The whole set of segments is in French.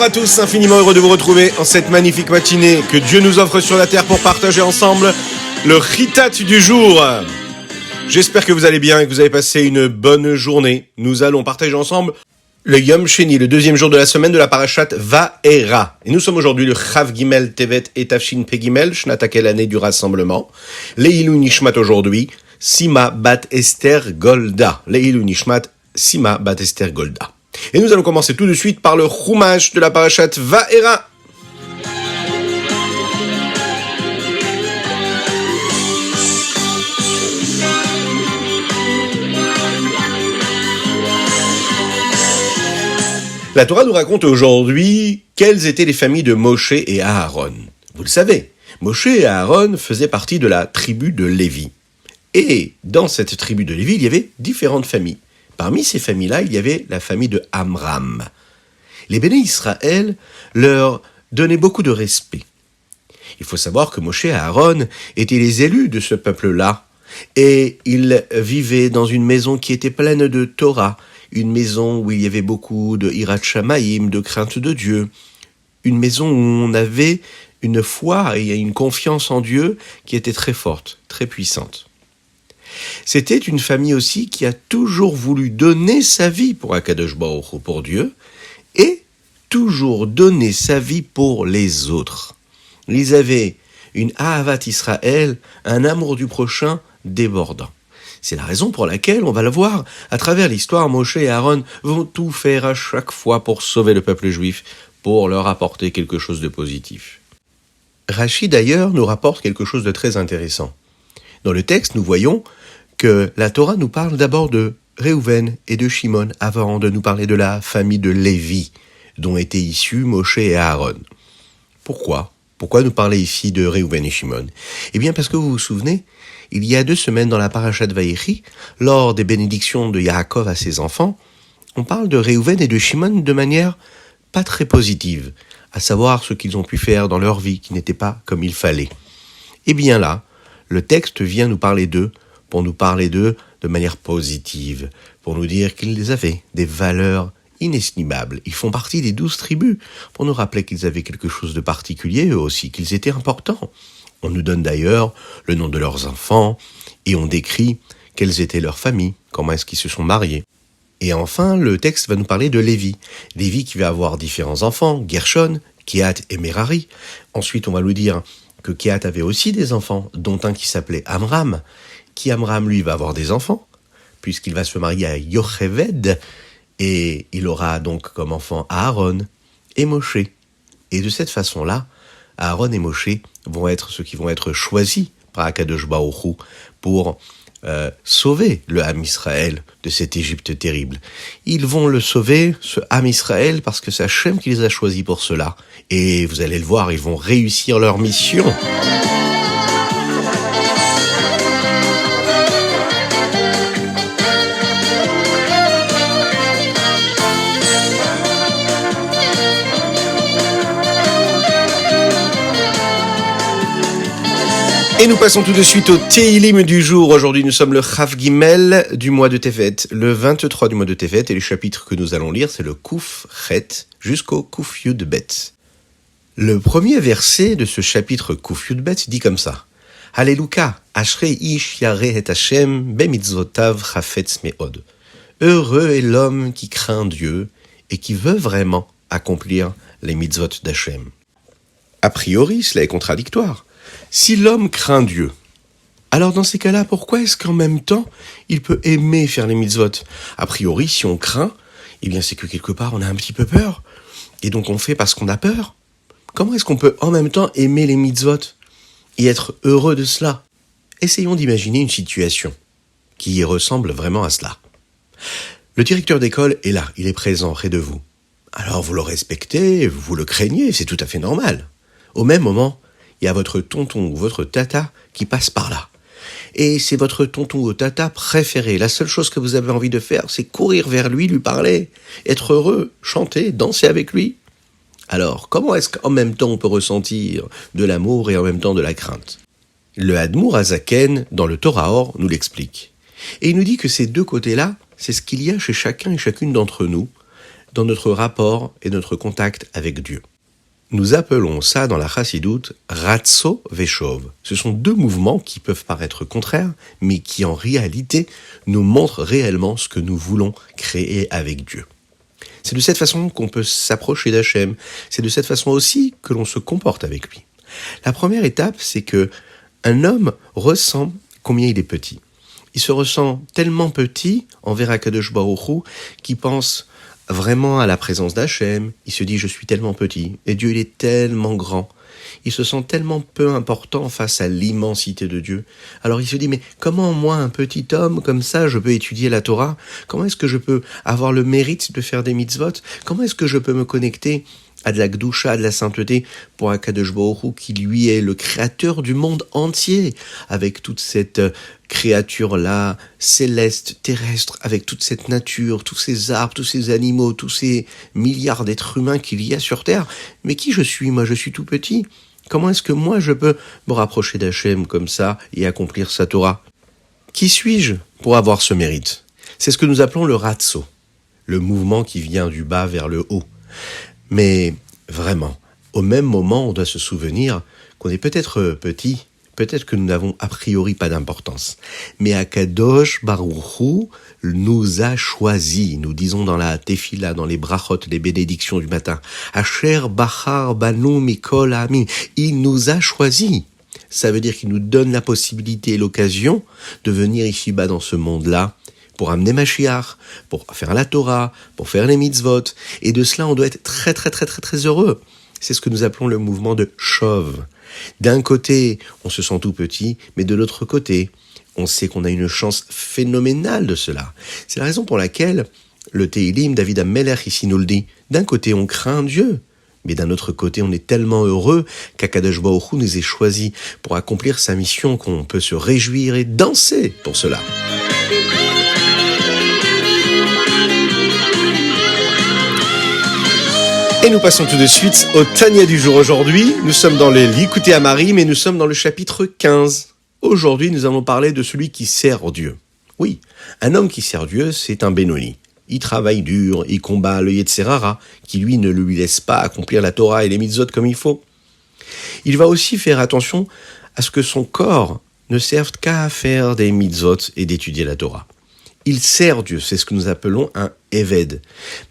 Bonjour à tous, infiniment heureux de vous retrouver en cette magnifique matinée que Dieu nous offre sur la terre pour partager ensemble le Ritat du jour. J'espère que vous allez bien et que vous avez passé une bonne journée. Nous allons partager ensemble le Yom Sheni, le deuxième jour de la semaine de la parashat Va'era. Et nous sommes aujourd'hui le Chav Gimel Tevet et Tafshin Pe Gimel, Shnatakel, l'année du rassemblement. Leilou Nishmat aujourd'hui, Sima Bat Esther Golda. Leilou Nishmat, Sima Bat Esther Golda. Et nous allons commencer tout de suite par le Chumash de la parashat Va'era. La Torah nous raconte aujourd'hui quelles étaient les familles de Moshe et Aaron. Vous le savez, Moshe et Aaron faisaient partie de la tribu de Lévi. Et dans cette tribu de Lévi, il y avait différentes familles. Parmi ces familles-là, il y avait la famille de Amram. Les béné Israël leur donnaient beaucoup de respect. Il faut savoir que Moshe et Aaron étaient les élus de ce peuple-là. Et ils vivaient dans une maison qui était pleine de Torah, une maison où il y avait beaucoup de Hirat Shamaïm, de crainte de Dieu, une maison où on avait une foi et une confiance en Dieu qui était très forte, très puissante. C'était une famille aussi qui a toujours voulu donner sa vie pour Akadosh Baruch Hu, pour Dieu, et toujours donner sa vie pour les autres. Ils avaient une Ahavat Israël, un amour du prochain débordant. C'est la raison pour laquelle, on va le voir, à travers l'histoire, Moshe et Aaron vont tout faire à chaque fois pour sauver le peuple juif, pour leur apporter quelque chose de positif. Rashi d'ailleurs nous rapporte quelque chose de très intéressant. Dans le texte, nous voyons que la Torah nous parle d'abord de Réhouven et de Shimon avant de nous parler de la famille de Lévi, dont étaient issus Moshe et Aaron. Pourquoi nous parler ici de Réhouven et Shimon ? Eh bien parce que vous vous souvenez, il y a 2 semaines dans la parashat Vaïchi, lors des bénédictions de Yaakov à ses enfants, on parle de Réhouven et de Shimon de manière pas très positive, à savoir ce qu'ils ont pu faire dans leur vie qui n'était pas comme il fallait. Et bien là, le texte vient nous parler d'eux, pour nous parler d'eux de manière positive, pour nous dire qu'ils avaient des valeurs inestimables. Ils font partie des 12 tribus, pour nous rappeler qu'ils avaient quelque chose de particulier eux aussi, qu'ils étaient importants. On nous donne d'ailleurs le nom de leurs enfants, et on décrit quelles étaient leurs familles, comment est-ce qu'ils se sont mariés. Et enfin, le texte va nous parler de Lévi. Lévi qui va avoir différents enfants, Gershon, Kehat et Merari. Ensuite, on va nous dire que Kehat avait aussi des enfants, dont un qui s'appelait Amram, qui Amram, lui, va avoir des enfants, puisqu'il va se marier à Yocheved, et il aura donc comme enfant Aaron et Moshe. Et de cette façon-là, Aaron et Moshe vont être ceux qui vont être choisis par Akadosh Baruch Hu pour sauver le Ham Israël de cette Égypte terrible. Ils vont le sauver, ce Ham Israël, parce que c'est Hachem qui les a choisis pour cela. Et vous allez le voir, ils vont réussir leur mission. Et nous passons tout de suite au Teilim du jour. Aujourd'hui, nous sommes le Chav Gimel du mois de Tevet, le 23 du mois de Tevet, et le chapitre que nous allons lire, c'est le Kuf Chet jusqu'au Kuf Yud Bet. Le premier verset de ce chapitre Kuf Yud Bet dit comme ça. Alléluia, Ashrei ish yareh et Hashem bemitzvotav chafetz meod. Heureux est l'homme qui craint Dieu et qui veut vraiment accomplir les mitzvot d'Hashem. A priori, cela est contradictoire. Si l'homme craint Dieu, alors dans ces cas-là, pourquoi est-ce qu'en même temps, il peut aimer faire les mitzvot ? A priori, si on craint, eh bien c'est que quelque part, on a un petit peu peur. Et donc on fait parce qu'on a peur. Comment est-ce qu'on peut en même temps aimer les mitzvot et être heureux de cela ? Essayons d'imaginer une situation qui ressemble vraiment à cela. Le directeur d'école est là, il est présent près de vous. Alors vous le respectez, vous le craignez, c'est tout à fait normal. Au même moment, il y a votre tonton ou votre tata qui passe par là. Et c'est votre tonton ou tata préféré. La seule chose que vous avez envie de faire, c'est courir vers lui, lui parler, être heureux, chanter, danser avec lui. Alors, comment est-ce qu'en même temps on peut ressentir de l'amour et en même temps de la crainte ? Le Admour Hazaken, dans le Torah Or, nous l'explique. Et il nous dit que ces deux côtés-là, c'est ce qu'il y a chez chacun et chacune d'entre nous, dans notre rapport et notre contact avec Dieu. Nous appelons ça dans la Chassidoute Ratso Veshov. Ce sont deux mouvements qui peuvent paraître contraires, mais qui en réalité nous montrent réellement ce que nous voulons créer avec Dieu. C'est de cette façon qu'on peut s'approcher d'Hachem. C'est de cette façon aussi que l'on se comporte avec lui. La première étape, c'est que un homme ressent combien il est petit. Il se ressent tellement petit envers Akadosh Baruch Hu qu'il pense vraiment à la présence d'Hachem. Il se dit, je suis tellement petit, et Dieu il est tellement grand. Il se sent tellement peu important face à l'immensité de Dieu. Alors il se dit, mais comment moi, un petit homme comme ça, je peux étudier la Torah? Comment est-ce que je peux avoir le mérite de faire des mitzvot? Comment est-ce que je peux me connecter à de la gdoucha, à de la sainteté, pour Akadosh Baruch Hu, qui lui est le créateur du monde entier, avec toute cette créature-là, céleste, terrestre, avec toute cette nature, tous ces arbres, tous ces animaux, tous ces milliards d'êtres humains qu'il y a sur Terre. Mais qui je suis? Moi, je suis tout petit. Comment est-ce que moi, je peux me rapprocher d'Hachem comme ça et accomplir sa Torah? Qui suis-je pour avoir ce mérite? C'est ce que nous appelons le ratso, le mouvement qui vient du bas vers le haut. Mais vraiment, au même moment, on doit se souvenir qu'on est peut-être petit, peut-être que nous n'avons a priori pas d'importance. Mais Akadosh Baruch Hu nous a choisis. Nous disons dans la tefila, dans les brachot, les bénédictions du matin, Asher Bachar Banu Mikol Amin. Il nous a choisis. Ça veut dire qu'il nous donne la possibilité et l'occasion de venir ici-bas dans ce monde-là, pour amener Mashiach, pour faire la Torah, pour faire les mitzvot. Et de cela, on doit être très, très, très, très, très heureux. C'est ce que nous appelons le mouvement de Shov. D'un côté, on se sent tout petit, mais de l'autre côté, on sait qu'on a une chance phénoménale de cela. C'est la raison pour laquelle le Teilim, David HaMelech ici nous le dit. D'un côté, on craint Dieu, mais d'un autre côté, on est tellement heureux qu'Akadosh Baruch Hu nous ait choisis pour accomplir sa mission qu'on peut se réjouir et danser pour cela. Et nous passons tout de suite au Tania du jour. Aujourd'hui, nous sommes dans les Likutei Amarim, mais nous sommes dans le chapitre 15. Aujourd'hui, nous allons parler de celui qui sert Dieu. Oui, un homme qui sert Dieu, c'est un Benoni. Il travaille dur, il combat le Yetzer Hara, qui lui ne lui laisse pas accomplir la Torah et les mitzvot comme il faut. Il va aussi faire attention à ce que son corps ne serve qu'à faire des mitzvot et d'étudier la Torah. Il sert Dieu, c'est ce que nous appelons un Eved.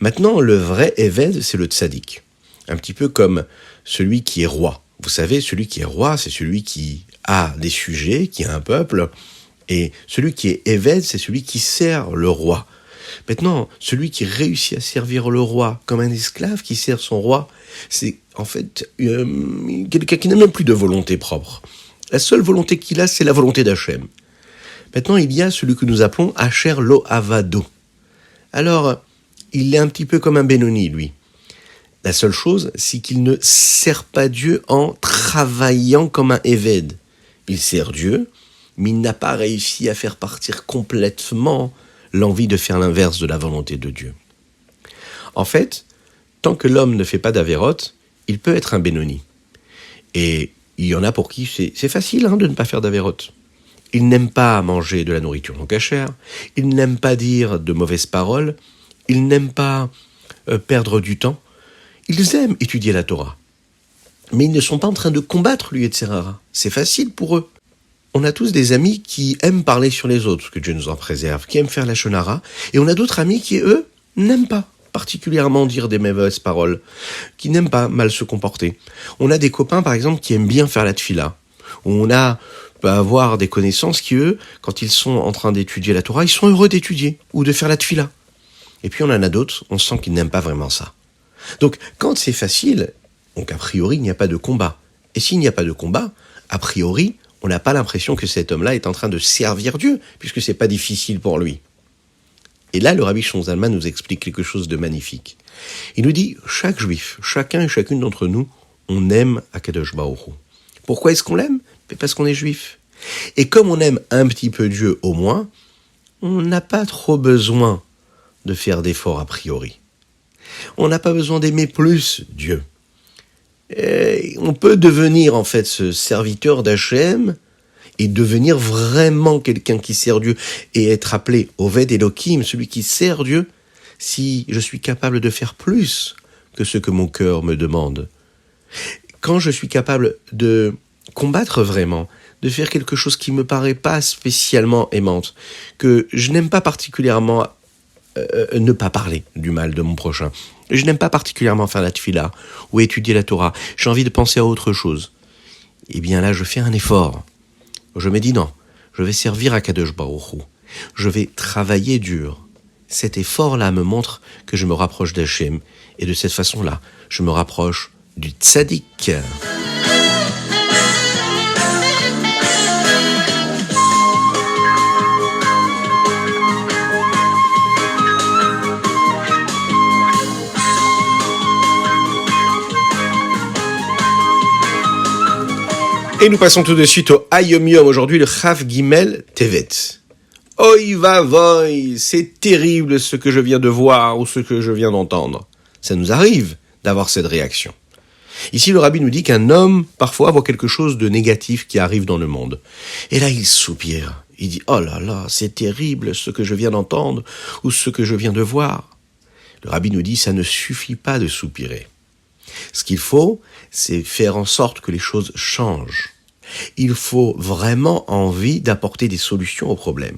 Maintenant, le vrai Eved, c'est le tzaddik. Un petit peu comme celui qui est roi. Vous savez, celui qui est roi, c'est celui qui a des sujets, qui a un peuple. Et celui qui est Eved, c'est celui qui sert le roi. Maintenant, celui qui réussit à servir le roi comme un esclave qui sert son roi, c'est en fait quelqu'un qui n'a même plus de volonté propre. La seule volonté qu'il a, c'est la volonté d'Hachem. Maintenant, il y a celui que nous appelons Asher Lo Avado. Alors, il est un petit peu comme un Benoni, lui. La seule chose, c'est qu'il ne sert pas Dieu en travaillant comme un Eved. Il sert Dieu, mais il n'a pas réussi à faire partir complètement l'envie de faire l'inverse de la volonté de Dieu. En fait, tant que l'homme ne fait pas d'Averot, il peut être un Benoni. Et il y en a pour qui c'est facile de ne pas faire d'Averot. Ils n'aiment pas manger de la nourriture non cachère, ils n'aiment pas dire de mauvaises paroles, ils n'aiment pas perdre du temps. Ils aiment étudier la Torah. Mais ils ne sont pas en train de combattre le Yetzer Hara. C'est facile pour eux. On a tous des amis qui aiment parler sur les autres, que Dieu nous en préserve, qui aiment faire la shonara, et on a d'autres amis qui, eux, n'aiment pas particulièrement dire des mauvaises paroles, qui n'aiment pas mal se comporter. On a des copains, par exemple, qui aiment bien faire la tfila. On peut avoir des connaissances qui, eux, quand ils sont en train d'étudier la Torah, ils sont heureux d'étudier ou de faire la tfila. Et puis on en a d'autres, on sent qu'ils n'aiment pas vraiment ça. Donc, quand c'est facile, donc a priori, il n'y a pas de combat. Et s'il n'y a pas de combat, a priori, on n'a pas l'impression que cet homme-là est en train de servir Dieu, puisque c'est pas difficile pour lui. Et là, le Rabbi Shlomo Zalman nous explique quelque chose de magnifique. Il nous dit, chaque juif, chacun et chacune d'entre nous, on aime Akadosh Baruch Hu. Pourquoi est-ce qu'on l'aime ? Parce qu'on est juif. Et comme on aime un petit peu Dieu au moins, on n'a pas trop besoin de faire d'efforts a priori. On n'a pas besoin d'aimer plus Dieu. Et on peut devenir en fait ce serviteur d'Hachem et devenir vraiment quelqu'un qui sert Dieu et être appelé Oved Elohim, celui qui sert Dieu, si je suis capable de faire plus que ce que mon cœur me demande. Quand je suis capable de combattre vraiment, de faire quelque chose qui me paraît pas spécialement aimante, que je n'aime pas particulièrement ne pas parler du mal de mon prochain. Je n'aime pas particulièrement faire la tfila ou étudier la Torah. J'ai envie de penser à autre chose. Eh bien là, je fais un effort. Je me dis non, je vais servir à Kadosh Baruch Hu. Je vais travailler dur. Cet effort-là me montre que je me rapproche d'Hachem. Et de cette façon-là, je me rapproche du tzaddik. Et nous passons tout de suite au Hayom Yom, aujourd'hui le Chav Gimel Tevet. Oi va voy, c'est terrible ce que je viens de voir ou ce que je viens d'entendre. Ça nous arrive d'avoir cette réaction. Ici le rabbi nous dit qu'un homme parfois voit quelque chose de négatif qui arrive dans le monde. Et là il soupire, il dit « Oh là là, c'est terrible ce que je viens d'entendre ou ce que je viens de voir ». Le rabbi nous dit « Ça ne suffit pas de soupirer. Ce qu'il faut, c'est faire en sorte que les choses changent. Il faut vraiment envie d'apporter des solutions aux problèmes.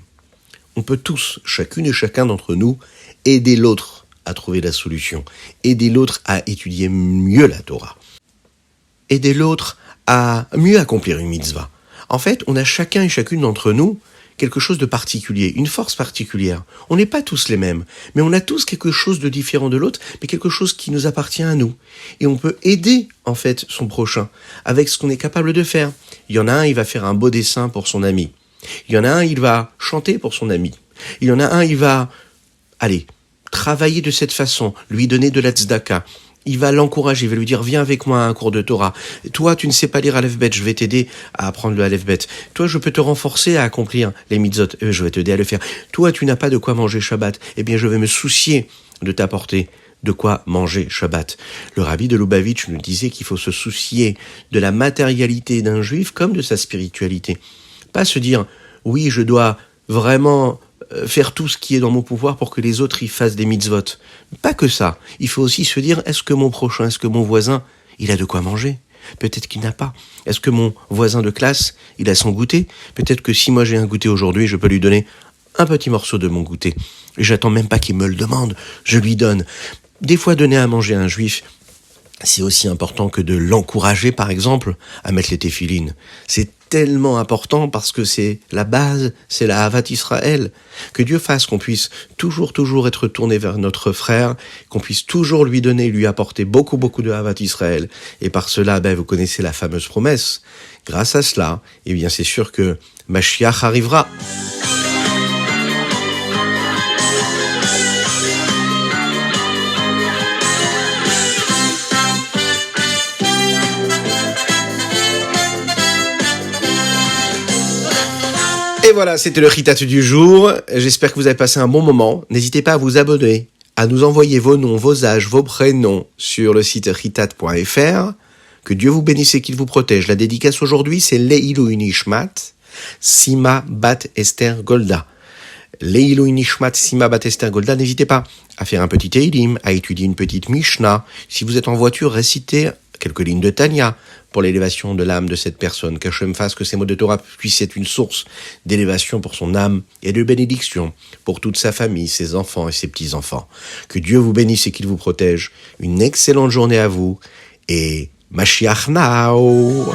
On peut tous, chacune et chacun d'entre nous, aider l'autre à trouver la solution, aider l'autre à étudier mieux la Torah, aider l'autre à mieux accomplir une mitzvah. En fait, on a chacun et chacune d'entre nous quelque chose de particulier, une force particulière. On n'est pas tous les mêmes, mais on a tous quelque chose de différent de l'autre, mais quelque chose qui nous appartient à nous. Et on peut aider, en fait, son prochain, avec ce qu'on est capable de faire. Il y en a un, il va faire un beau dessin pour son ami. Il y en a un, il va chanter pour son ami. Il y en a un, il va, travailler de cette façon, lui donner de la tzedaka. Il va l'encourager, il va lui dire « Viens avec moi à un cours de Torah. Toi, tu ne sais pas lire Aleph Bet, je vais t'aider à apprendre le Aleph Bet. Toi, je peux te renforcer à accomplir les mitzvot, je vais t'aider à le faire. Toi, tu n'as pas de quoi manger Shabbat, eh bien, je vais me soucier de t'apporter de quoi manger Shabbat. » Le rabbi de Lubavitch nous disait qu'il faut se soucier de la matérialité d'un juif comme de sa spiritualité. Pas se dire « Oui, je dois vraiment faire tout ce qui est dans mon pouvoir pour que les autres y fassent des mitzvot. » Pas que ça. Il faut aussi se dire, est-ce que mon prochain, est-ce que mon voisin, il a de quoi manger ? Peut-être qu'il n'a pas. Est-ce que mon voisin de classe, il a son goûter ? Peut-être que si moi j'ai un goûter aujourd'hui, je peux lui donner un petit morceau de mon goûter. Et j'attends même pas qu'il me le demande, je lui donne. Des fois, donner à manger à un juif, c'est aussi important que de l'encourager, par exemple, à mettre les téphilines. C'est tellement important parce que c'est la base, c'est la Havat Israël. Que Dieu fasse qu'on puisse toujours être tourné vers notre frère, qu'on puisse toujours lui donner, lui apporter beaucoup de Havat Israël. Et par cela, vous connaissez la fameuse promesse. Grâce à cela, eh bien, c'est sûr que Mashiach arrivera. Et voilà, c'était le Ritat du jour. J'espère que vous avez passé un bon moment. N'hésitez pas à vous abonner, à nous envoyer vos noms, vos âges, vos prénoms sur le site ritat.fr. Que Dieu vous bénisse et qu'il vous protège. La dédicace aujourd'hui, c'est Leilou Nishmat, Sima Bat Esther Golda. Leilou Nishmat, Sima Bat Esther Golda. N'hésitez pas à faire un petit Teilim, à étudier une petite Mishnah. Si vous êtes en voiture, récitez quelques lignes de Tanya pour l'élévation de l'âme de cette personne. Qu'Hachem fasse que ces mots de Torah puissent être une source d'élévation pour son âme et de bénédiction pour toute sa famille, ses enfants et ses petits-enfants. Que Dieu vous bénisse et qu'il vous protège. Une excellente journée à vous et Mashiach Now.